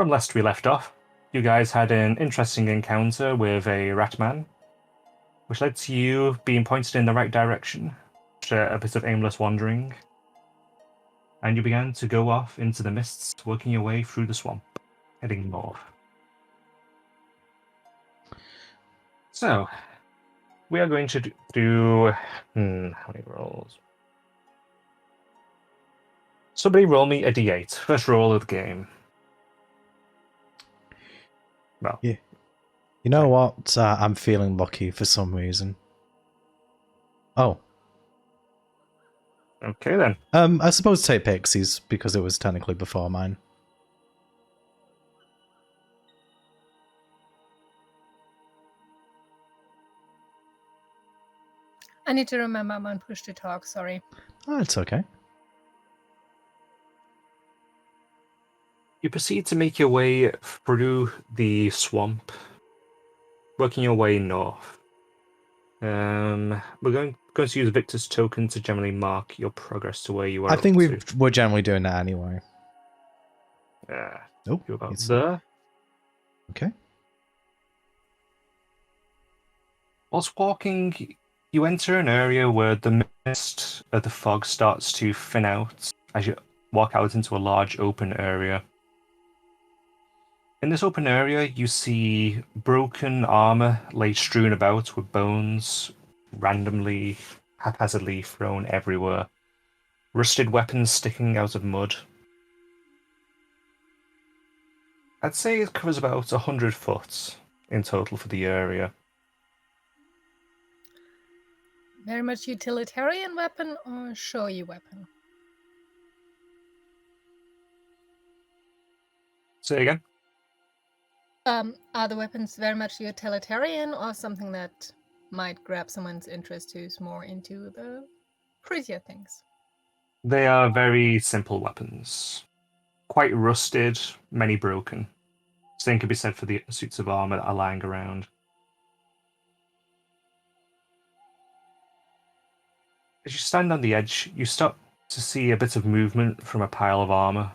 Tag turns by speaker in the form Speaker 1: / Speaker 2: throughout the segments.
Speaker 1: From last we left off, you guys had an interesting encounter with a rat man, which led to you being pointed in the right direction after a bit of aimless wandering, and you began to go off into the mists, working your way through the swamp, heading north. So, we are going to do... how many rolls? Somebody roll me a d8. First roll of the game. Well,
Speaker 2: yeah. You know what? I'm feeling lucky for some reason. Oh.
Speaker 1: Okay then.
Speaker 2: I suppose take Pixies because it was technically before mine.
Speaker 3: I need to remember I'm on push to talk, sorry.
Speaker 2: Oh, it's okay.
Speaker 1: You proceed to make your way through the swamp, working your way north. We're going to use Victor's token to generally mark your progress to where you are.
Speaker 2: I think we're generally doing that anyway.
Speaker 1: Yeah.
Speaker 2: Oh,
Speaker 1: You're about there.
Speaker 2: Okay.
Speaker 1: Whilst walking, you enter an area where the mist of the fog starts to thin out as you walk out into a large open area. In this open area, you see broken armor laid strewn about with bones randomly, haphazardly thrown everywhere. Rusted weapons sticking out of mud. I'd say it covers about 100 foot in total for the area.
Speaker 3: Very much utilitarian weapon or showy weapon?
Speaker 1: Say again?
Speaker 3: Are the weapons very much utilitarian or something that might grab someone's interest who's more into the prettier things?
Speaker 1: They are very simple weapons. Quite rusted, many broken. Same could be said for the suits of armor that are lying around. As you stand on the edge, you start to see a bit of movement from a pile of armor.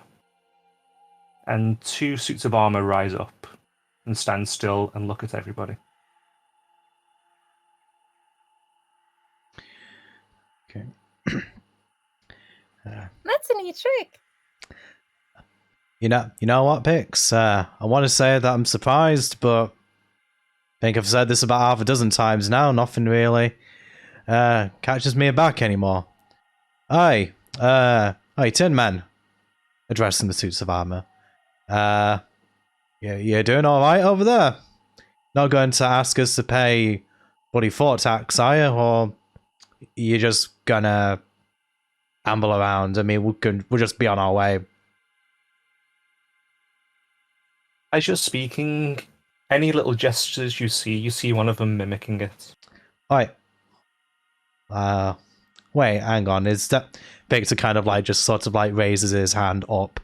Speaker 1: And two suits of armor rise up and stand still and look at everybody.
Speaker 2: Okay.
Speaker 3: That's a neat trick.
Speaker 2: You know what, Pix? I want to say that I'm surprised, but I think I've said this about half a dozen times now. Nothing really catches me aback anymore. Hey, Tin Man, addressing the suits of armor. You're doing all right over there? Not going to ask us to pay bloody fort tax, are you? Or you're just gonna amble around? I mean, we'll just be on our way.
Speaker 1: As you're speaking, any little gestures you see one of them mimicking it.
Speaker 2: Right. Wait, hang on. Is that Victor kind of like just sort of like raises his hand up,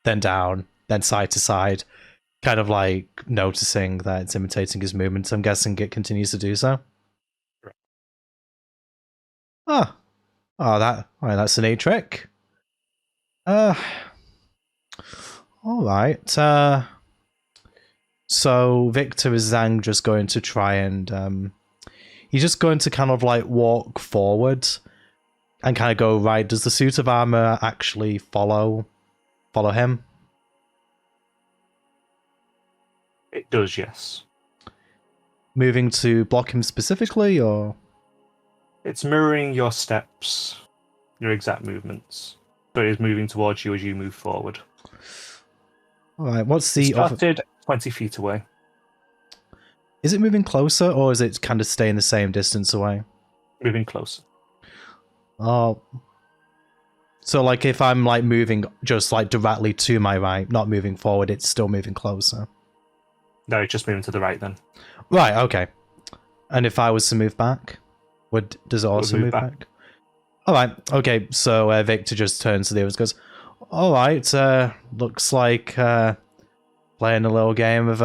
Speaker 2: then down, then side to side, kind of like noticing that it's imitating his movements. I'm guessing it continues to do so. Right. That's a neat trick. All right. So Victor is then just going to try and he's just going to kind of like walk forward and kind of go right. Does the suit of armor actually follow him?
Speaker 1: It does, yes.
Speaker 2: Moving to block him specifically, or?
Speaker 1: It's mirroring your steps, your exact movements, but it's moving towards you as you move forward.
Speaker 2: Alright, what's the...
Speaker 1: It started 20 feet away.
Speaker 2: Is it moving closer, or is it kind of staying the same distance away?
Speaker 1: Moving closer.
Speaker 2: Oh. So, like, if I'm, like, moving just, like, directly to my right, not moving forward, it's still moving closer?
Speaker 1: No, it's just moving to the right then.
Speaker 2: Right, okay. And if I was to move back, does it also move back? Alright, okay, so Victor just turns to the others and goes, alright, looks like playing a little game of,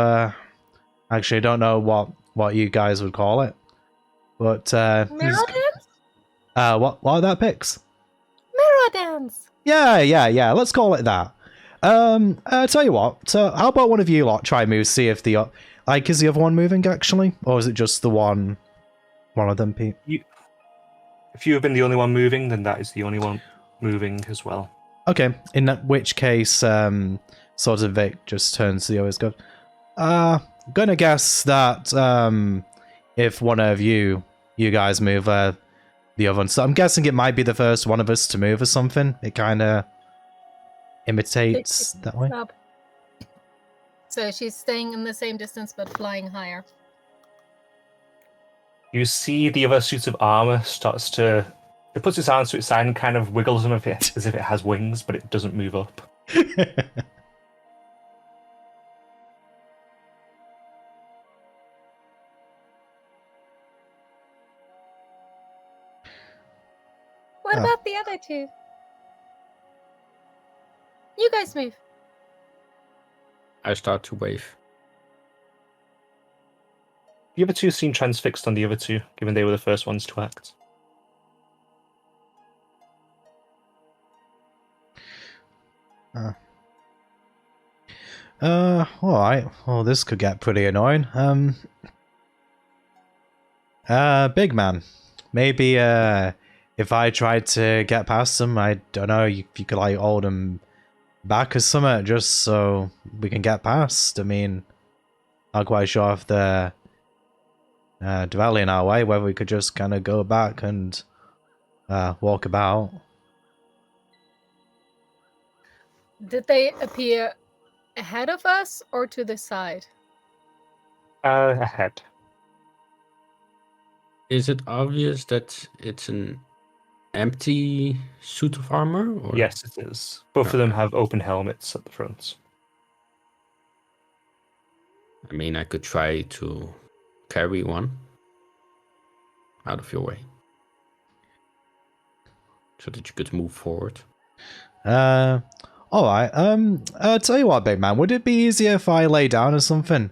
Speaker 2: actually, I don't know what you guys would call it, but...
Speaker 3: Mirror dance?
Speaker 2: What are that, Pix?
Speaker 3: Mirror dance!
Speaker 2: Yeah, let's call it that. Tell you what. So, how about one of you lot try move? See if the is the other one moving actually, or is it just the one of them, Pete?
Speaker 1: If you have been the only one moving, then that is the only one moving as well.
Speaker 2: Okay. In which case, sort of Vic just turns to the others. Goes, gonna guess that if one of you guys move, the other one. So I'm guessing it might be the first one of us to move or something. It kind of imitates that way.
Speaker 3: Up. So she's staying in the same distance but flying higher.
Speaker 1: You see the other suit of armor starts to... It puts its arms to its side and kind of wiggles them a bit as if it has wings, but it doesn't move up.
Speaker 3: What about the other two? You guys move.
Speaker 4: I start to wave.
Speaker 1: The other two seem transfixed on the other two, given they were the first ones to act.
Speaker 2: Alright. Well, this could get pretty annoying. Big man. Maybe, if I tried to get past them, I don't know, if you could, like, hold them back or something, just so we can get past. I mean, not quite sure if they're dwelling our way, whether we could just kind of go back and walk about.
Speaker 3: Did they appear ahead of us or to the side?
Speaker 1: Ahead.
Speaker 4: Is it obvious that it's an empty suit of armor? Or?
Speaker 1: Yes, it is. Both of them have open helmets at the front.
Speaker 4: I mean, I could try to carry one out of your way so that you could move forward.
Speaker 2: Alright, tell you what, big man, would it be easier if I lay down or something?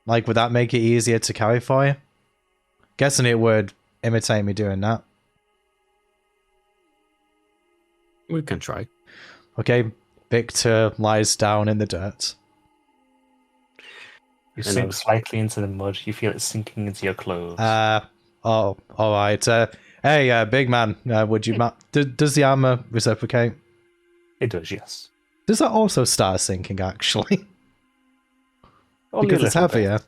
Speaker 2: Like, would that make it easier to carry for you? Guessing it would imitate me doing that.
Speaker 4: We can try.
Speaker 2: Okay, Victor lies down in the dirt.
Speaker 1: You sink slightly into the mud, you feel it sinking into your clothes.
Speaker 2: Alright. Hey, big man, would you... does the armor reciprocate?
Speaker 1: It does, yes.
Speaker 2: Does that also start sinking, actually?
Speaker 1: Only
Speaker 2: because it's
Speaker 1: a little
Speaker 2: heavier.
Speaker 1: bit.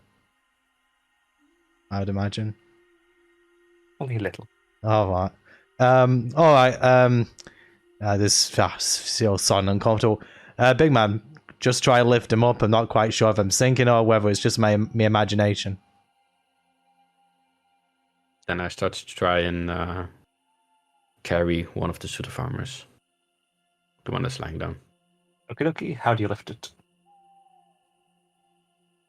Speaker 2: I would imagine.
Speaker 1: Only a little.
Speaker 2: Alright. Alright, this feels so uncomfortable. Big man, just try to lift him up. I'm not quite sure if I'm sinking or whether it's just my imagination.
Speaker 4: Then I start to try and carry one of the suit of armors. The one that's lying down.
Speaker 1: Okay, how do you lift it?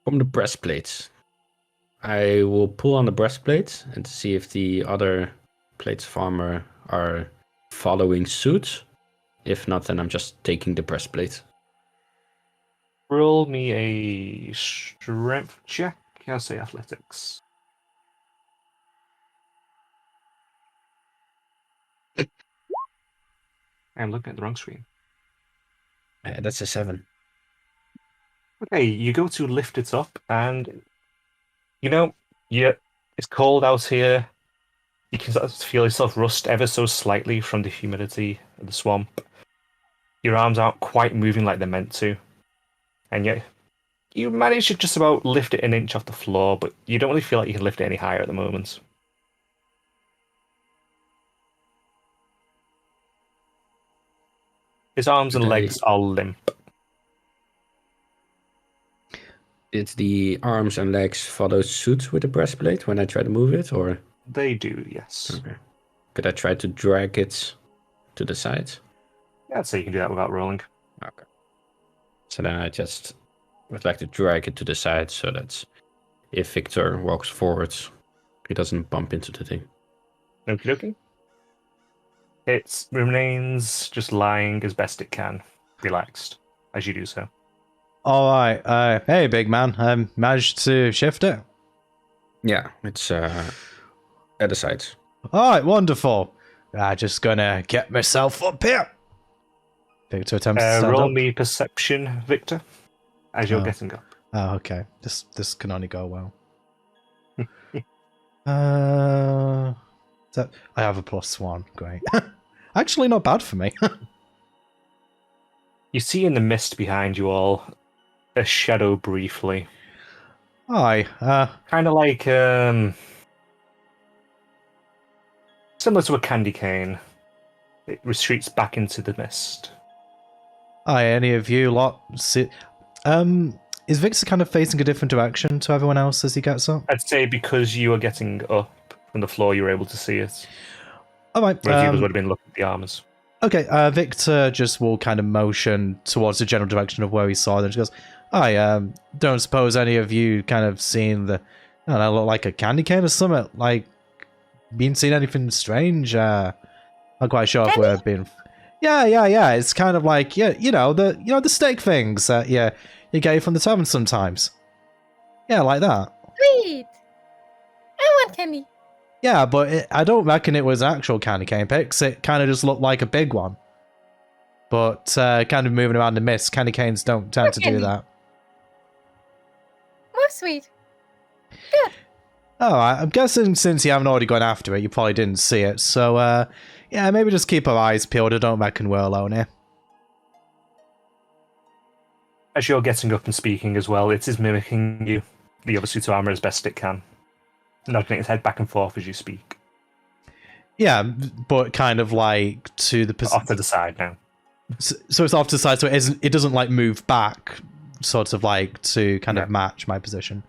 Speaker 4: From the breastplates. I will pull on the breastplate and see if the other plates of armor are following suit. If not, then I'm just taking the breastplate.
Speaker 1: Roll me a strength check. I'll say athletics. I'm looking at the wrong screen.
Speaker 4: That's a 7.
Speaker 1: Okay, you go to lift it up, and it's cold out here. You can sort of feel yourself rust ever so slightly from the humidity of the swamp. Your arms aren't quite moving like they're meant to, and yet you manage to just about lift it an inch off the floor, but you don't really feel like you can lift it any higher at the moment. His arms and legs are limp.
Speaker 4: Did the arms and legs follow suit with the breastplate when I try to move it, or?
Speaker 1: They do, yes.
Speaker 4: Okay. Could I try to drag it to the side?
Speaker 1: Yeah, I'd say you can do that without rolling.
Speaker 4: Okay. So then I just would like to drag it to the side so that if Victor walks forward, he doesn't bump into the thing.
Speaker 1: Okie dokie. It remains just lying as best it can, relaxed, as you do so.
Speaker 2: Alright, hey big man, managed to shift it?
Speaker 4: Yeah, it's at the sides.
Speaker 2: Alright, wonderful. Just gonna get myself up here. Victor attempts to stand
Speaker 1: Roll
Speaker 2: up.
Speaker 1: me perception, Victor, as you're
Speaker 2: Oh.
Speaker 1: getting up.
Speaker 2: Oh, okay. This can only go well. I have a +1. Great. Actually, not bad for me.
Speaker 1: You see in the mist behind you all a shadow briefly.
Speaker 2: Hi.
Speaker 1: Kind of like similar to a candy cane. It retreats back into the mist.
Speaker 2: Hi. Any of you lot see? Is Victor kind of facing a different direction to everyone else as he gets up?
Speaker 1: I'd say because you are getting up from the floor, you're able to see it.
Speaker 2: All right.
Speaker 1: Whereas the others would have been looking at the armors.
Speaker 2: Okay, Victor just will kind of motion towards the general direction of where he saw them. She goes, I don't suppose any of you kind of seen the, I don't know, look like a candy cane or something? Like, been seeing anything strange? Not quite sure if we're being... Yeah. It's kind of like, yeah, the steak things that you get from the tavern sometimes. Yeah, like that.
Speaker 3: Sweet! I want candy.
Speaker 2: Yeah, but I don't reckon it was actual candy cane picks. It kind of just looked like a big one. But kind of moving around the mist, candy canes don't tend to do
Speaker 3: candy.
Speaker 2: that.
Speaker 3: More sweet.
Speaker 2: Alright, I'm guessing since you haven't already gone after it, you probably didn't see it. So, yeah, maybe just keep our eyes peeled. I don't reckon we're alone here.
Speaker 1: As you're getting up and speaking as well, it is mimicking you, the other suit of armor, as best it can. Nodding its head back and forth as you speak.
Speaker 2: Yeah, but kind of like to the...
Speaker 1: Off to the side now.
Speaker 2: So it's off to the side, so it doesn't like move back, sort of like to kind of match my position.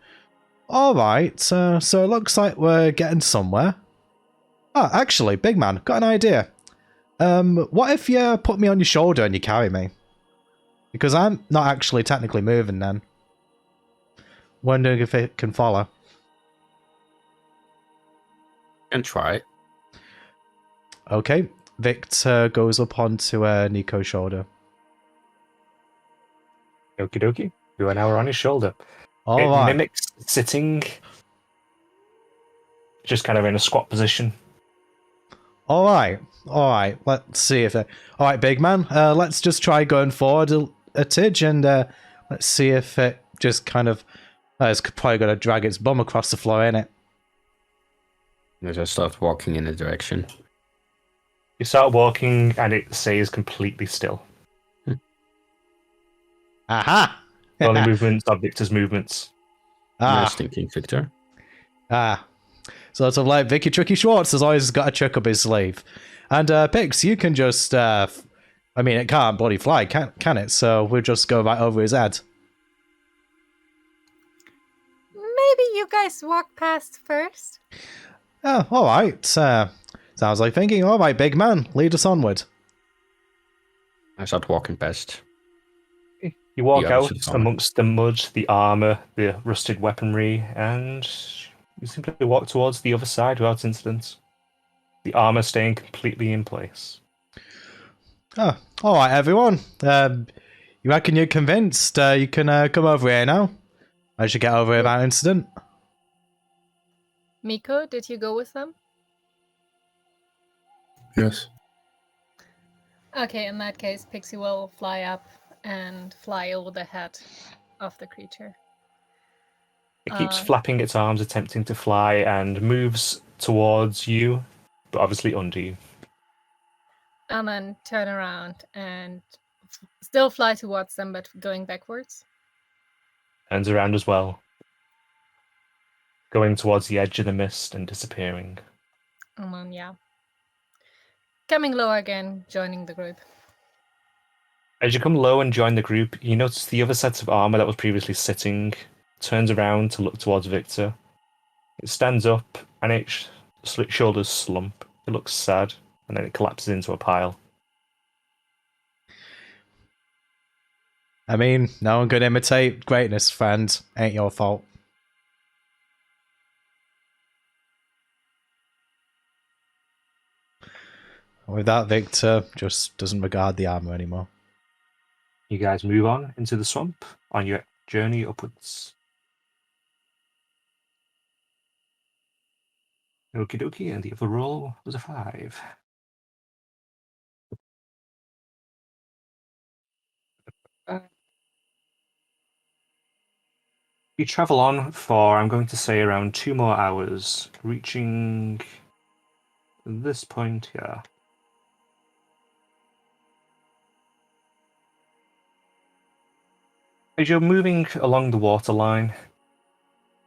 Speaker 2: Alright, so it looks like we're getting somewhere. Oh, actually, big man, got an idea. What if you put me on your shoulder and you carry me? Because I'm not actually technically moving then. Wondering if it can follow.
Speaker 4: And try.
Speaker 2: Okay, Victor goes up onto Nico's shoulder.
Speaker 1: Okie dokie. You are now on his shoulder.
Speaker 2: All
Speaker 1: it
Speaker 2: right.
Speaker 1: mimics sitting, just kind of in a squat position.
Speaker 2: All right. Let's see if it... All right, big man. Let's just try going forward a tidge and let's see if it just kind of... it's probably going to drag its bum across the floor, ain't it?
Speaker 4: As I start walking in a direction.
Speaker 1: You start walking and it stays completely still.
Speaker 2: Aha!
Speaker 1: The only movements are Victor's movements.
Speaker 4: Nice thinking, Victor.
Speaker 2: Sort of like Vicky Tricky Schwartz has always got a trick up his sleeve. And Pix, you can just... I mean, it can't bloody fly, can it? So we'll just go right over his head.
Speaker 3: Maybe you guys walk past first.
Speaker 2: Oh, all right. Sounds like thinking. All right, big man, lead us onward.
Speaker 4: I start walking past.
Speaker 1: You walk
Speaker 4: Yeah,
Speaker 1: out
Speaker 4: it's fine.
Speaker 1: amongst the mud, the armor, the rusted weaponry, and you simply walk towards the other side without incident. The armor staying completely in place.
Speaker 2: Oh, all right, everyone. You reckon you're convinced? You can come over here now. I should get over here without incident.
Speaker 3: Miko, did you go with them?
Speaker 5: Yes.
Speaker 3: Okay, in that case, Pixie will fly up and fly over the head of the creature.
Speaker 1: It keeps flapping its arms, attempting to fly, and moves towards you, but obviously under you.
Speaker 3: And then turn around and still fly towards them, but going backwards.
Speaker 1: Turns around as well, going towards the edge of the mist and disappearing.
Speaker 3: And then, yeah. Coming low again, joining the group.
Speaker 1: As you come low and join the group, you notice the other set of armor that was previously sitting turns around to look towards Victor. It stands up and its shoulders slump. It looks sad, and then it collapses into a pile.
Speaker 2: I mean, no one could imitate greatness, friend. Ain't your fault. With that, Victor just doesn't regard the armor anymore.
Speaker 1: You guys move on into the swamp on your journey upwards. Okie dokie, and the other roll was a 5. You travel on for, I'm going to say, around 2 more hours, reaching this point here. As you're moving along the waterline,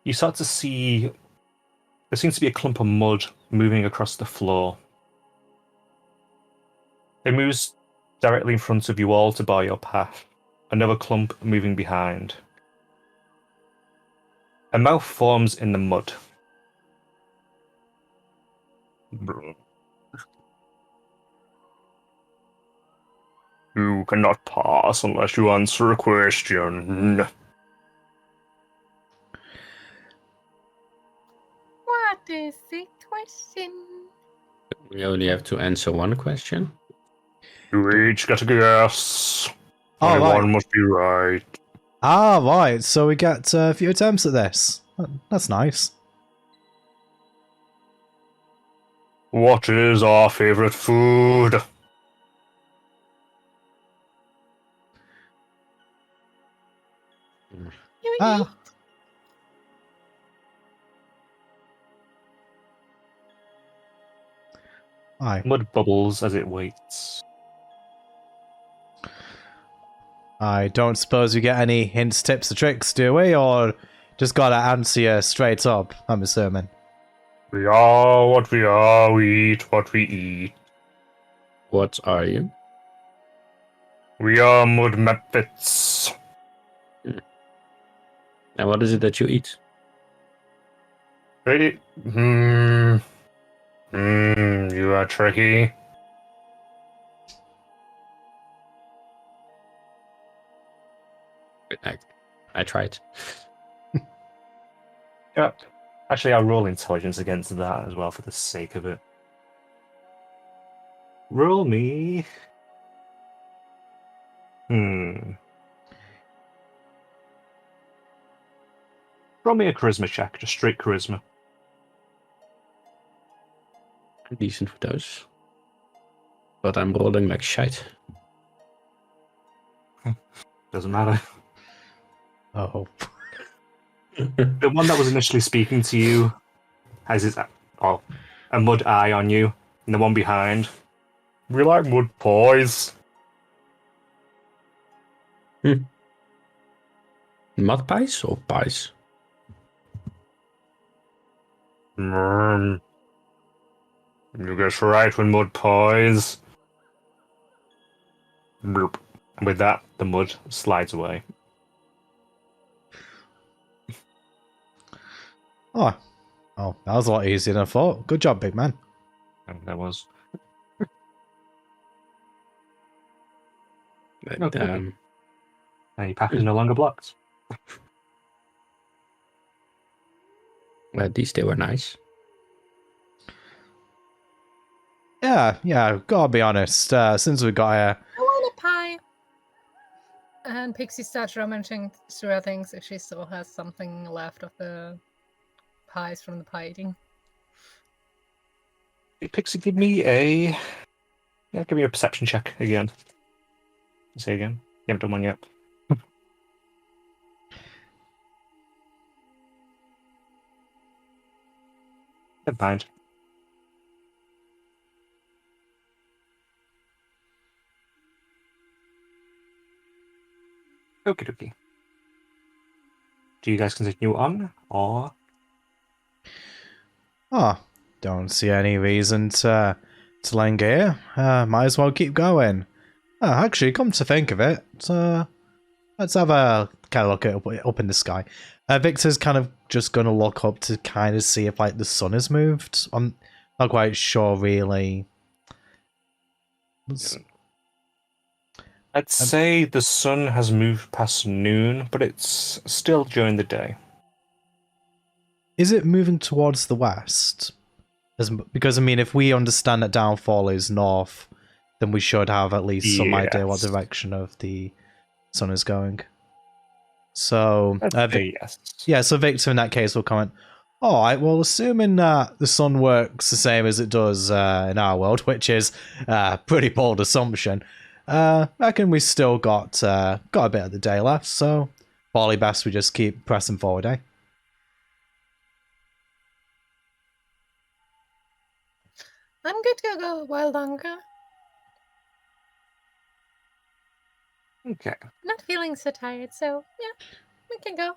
Speaker 1: you start to see there seems to be a clump of mud moving across the floor. It moves directly in front of you all to bar your path. Another clump moving behind. A mouth forms in the mud. You cannot pass unless you answer a question.
Speaker 3: What is the question?
Speaker 4: We only have to answer one question.
Speaker 1: You each get a guess.
Speaker 2: Oh,
Speaker 1: Only
Speaker 2: right.
Speaker 1: one must be right.
Speaker 2: Ah, right. So we get a few attempts at this. That's nice.
Speaker 1: What is our favorite food?
Speaker 3: You
Speaker 2: Ah.
Speaker 3: eat.
Speaker 2: Aye.
Speaker 1: Mud bubbles as it waits.
Speaker 2: I don't suppose we get any hints, tips, or tricks, do we? Or just gotta answer you straight up, I'm assuming.
Speaker 1: We are what we are, we eat what we eat.
Speaker 4: What are you?
Speaker 1: We are mud Muppets.
Speaker 4: And what is it that you eat?
Speaker 1: Hey, you are tricky.
Speaker 4: I tried.
Speaker 1: Yeah. Actually, I'll roll intelligence against that as well for the sake of it. Roll me. Roll me a charisma check, just straight charisma.
Speaker 4: Decent for those. But I'm rolling like shite.
Speaker 1: Doesn't matter.
Speaker 2: Oh.
Speaker 1: The one that was initially speaking to you has his a mud eye on you, and the one behind. We like mud pies.
Speaker 4: Mud pies or pies?
Speaker 1: You guess right with mud pies. Bloop. And with that, the mud slides away.
Speaker 2: Oh, that was a lot easier than I thought. Good job, big man.
Speaker 1: And that was.
Speaker 4: But,
Speaker 1: And your path is no longer blocked.
Speaker 4: at least they were nice.
Speaker 2: Yeah, gotta be honest. Since we got here,
Speaker 3: I want a pie. And Pixie starts rummaging through her things if she still has something left of the pies from the pie eating.
Speaker 1: Hey, Pixie, give me a perception check again. Say again. You haven't done one yet. Never mind. Okie dokie. Do you guys continue on, or?
Speaker 2: don't see any reason to linger here. Might as well keep going. Actually, come to think of it, let's have a kind of look at up in the sky. Victor's kind of just going to look up to kind of see if like the sun has moved. I'm not quite sure really.
Speaker 1: I'd say the sun has moved past noon, but it's still during the day.
Speaker 2: Is it moving towards the west? Because I mean, if we understand that downfall is north, then we should have at least some idea what direction of the sun is going. So,
Speaker 1: yes.
Speaker 2: Yeah, so Victor in that case will comment, alright, well, assuming that the sun works the same as it does in our world, which is a pretty bold assumption, Reckon we still got a bit of the day left, so probably best we just keep pressing forward, eh?
Speaker 3: I'm good to go a while longer.
Speaker 1: Okay.
Speaker 3: Not feeling so tired, so yeah, we can go.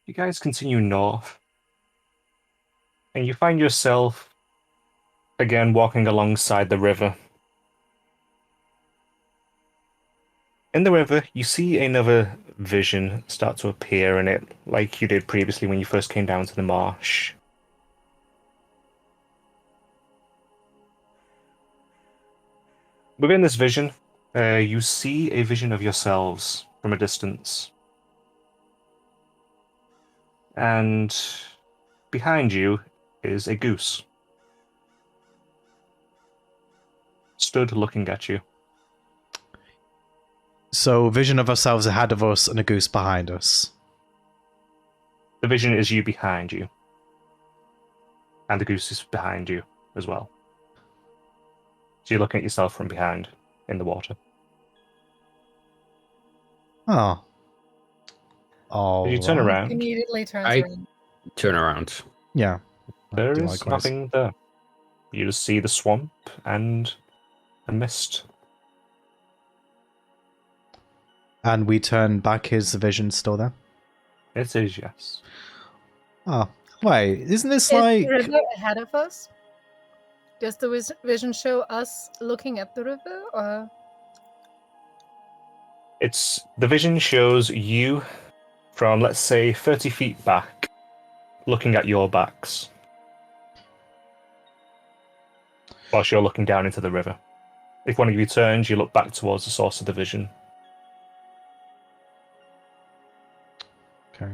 Speaker 1: You guys continue north, and you find yourself again walking alongside the river. In the river, you see another vision start to appear in it, like you did previously when you first came down to the marsh. Within this vision, you see a vision of yourselves from a distance. And behind you is a goose, stood looking at you.
Speaker 2: So, vision of ourselves ahead of us and a goose behind us.
Speaker 1: The vision is you behind you. And the goose is behind you as well. So you're looking at yourself from behind in the water.
Speaker 2: Oh. Oh.
Speaker 1: Did you turn around?
Speaker 3: Immediately turns
Speaker 4: I-
Speaker 3: around.
Speaker 4: Turn around.
Speaker 2: Yeah.
Speaker 1: There
Speaker 2: Do
Speaker 1: is
Speaker 2: likewise.
Speaker 1: nothing there. You just see the swamp and a mist.
Speaker 2: And we turn back. Is the vision still there?
Speaker 1: It is, yes.
Speaker 2: Oh. Wait, isn't this
Speaker 3: Is
Speaker 2: like...
Speaker 3: the river ahead of us? Does the vision show us looking at the river, or
Speaker 1: It's the vision shows you from, let's say, 30 feet back, looking at your backs. Whilst you're looking down into the river. If one of you turns, you look back towards the source of the vision.
Speaker 2: Okay.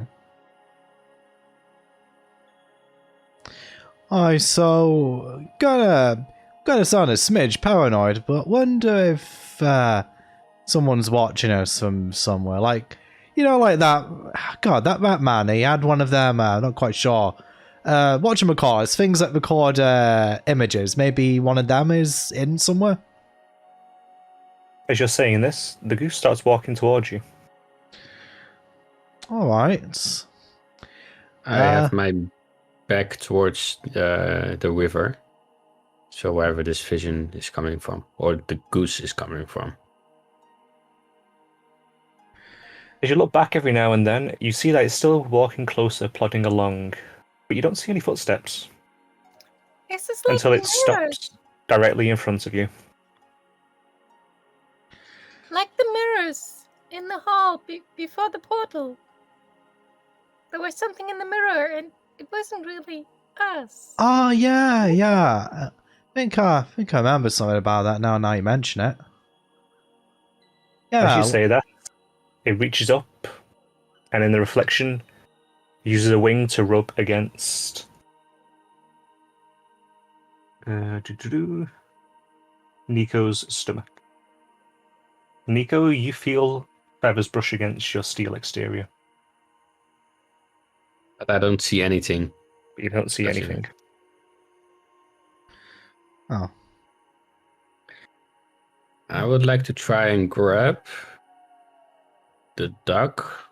Speaker 2: So gotta sound a smidge paranoid, but wonder if someone's watching us from somewhere. Like, you know, like that. God, that man. He had one of them. Not quite sure. Whatchamacallit, things that record images. Maybe one of them is in somewhere.
Speaker 1: As you're saying this, the goose starts walking towards you.
Speaker 2: All right.
Speaker 4: I have my back towards the river. So wherever this vision is coming from, or the goose is coming from.
Speaker 1: As you look back every now and then, you see that it's still walking closer, plodding along, but you don't see any footsteps
Speaker 3: is this like
Speaker 1: until
Speaker 3: the
Speaker 1: it
Speaker 3: mirrors?
Speaker 1: stops directly in front of you.
Speaker 3: Like the mirrors in the hall before the portal. There was something in the mirror, and it wasn't really us.
Speaker 2: Oh yeah. I think I remember something about that now. Now you mention it. Yeah.
Speaker 1: As you say that, it reaches up, and in the reflection, uses a wing to rub against Nico's stomach. Nico, you feel feathers brush against your steel exterior,
Speaker 4: But I don't see anything.
Speaker 1: but you don't see
Speaker 4: That's
Speaker 1: anything.
Speaker 2: Oh.
Speaker 4: I would like to try and grab the duck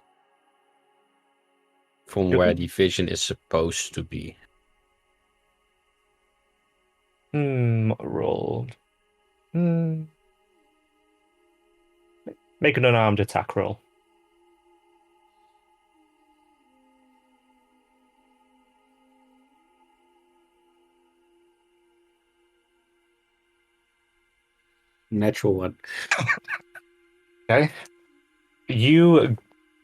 Speaker 4: from
Speaker 1: Yep.
Speaker 4: where the vision is supposed to be.
Speaker 1: Roll. Make an unarmed attack roll.
Speaker 4: Natural one.
Speaker 1: Okay. You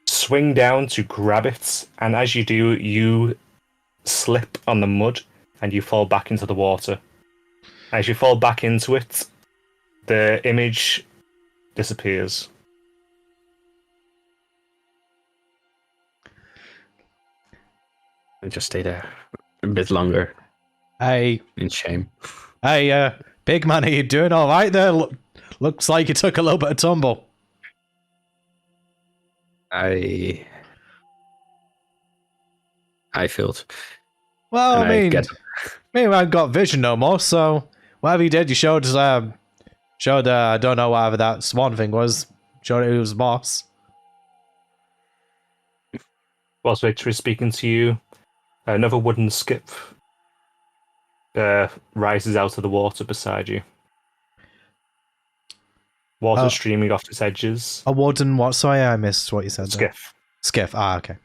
Speaker 1: swing down to grab it, and as you do, you slip on the mud and you fall back into the water. As you fall back into it, the image disappears.
Speaker 4: And just stay there a bit longer
Speaker 2: Hey,
Speaker 4: in shame.
Speaker 2: big man, are you doing all right there? Looks like you took a little bit of tumble.
Speaker 4: I failed.
Speaker 2: Well,
Speaker 4: And
Speaker 2: I mean,
Speaker 4: get
Speaker 2: maybe I got vision no more, so whatever you did, you showed I don't know whatever that swan thing was. Showed it was boss.
Speaker 1: Whilst Victor is speaking to you, another wooden skip rises out of the water beside you. Water streaming off its edges.
Speaker 2: A wooden what? Sorry, I missed what you said.
Speaker 1: Skiff.
Speaker 2: Skiff. Ah, okay.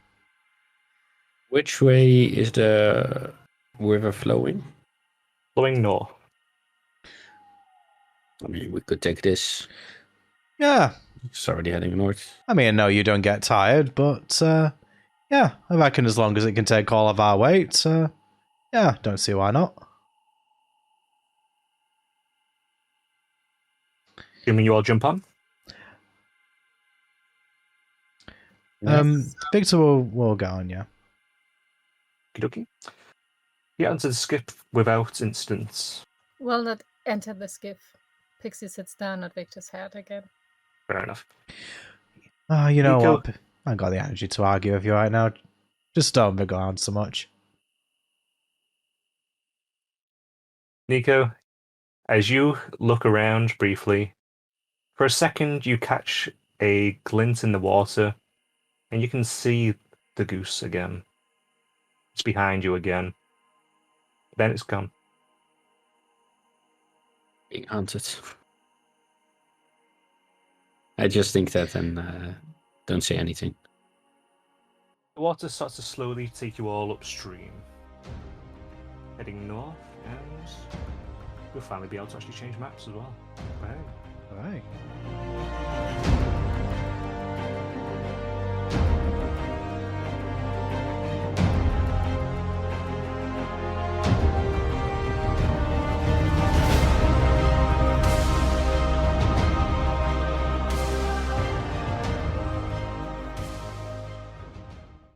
Speaker 4: Which way is the river flowing?
Speaker 1: Flowing north.
Speaker 4: I mean, we could take this.
Speaker 2: Yeah.
Speaker 4: It's already heading north.
Speaker 2: I mean, no, you don't get tired, but yeah, I reckon as long as it can take all of our weight, yeah, don't see why not.
Speaker 1: You mean you all jump on?
Speaker 2: Victor will go on, yeah.
Speaker 1: Okie-dokie. You enter the skiff without incidents.
Speaker 3: Walnut entered the skiff. Pixie sits down at Victor's head again.
Speaker 1: Fair enough.
Speaker 2: You know
Speaker 1: Nico?
Speaker 2: what? I ain't got the energy to argue with you right now. Just don't go on so much.
Speaker 1: Nico, as you look around briefly, for a second you catch a glint in the water, and you can see the goose again. It's behind you again. Then it's gone.
Speaker 4: Being hunted. I just think that and don't say anything.
Speaker 1: The water starts to slowly take you all upstream. Heading north, and you'll finally be able to actually change maps as well. Bang.
Speaker 2: All right.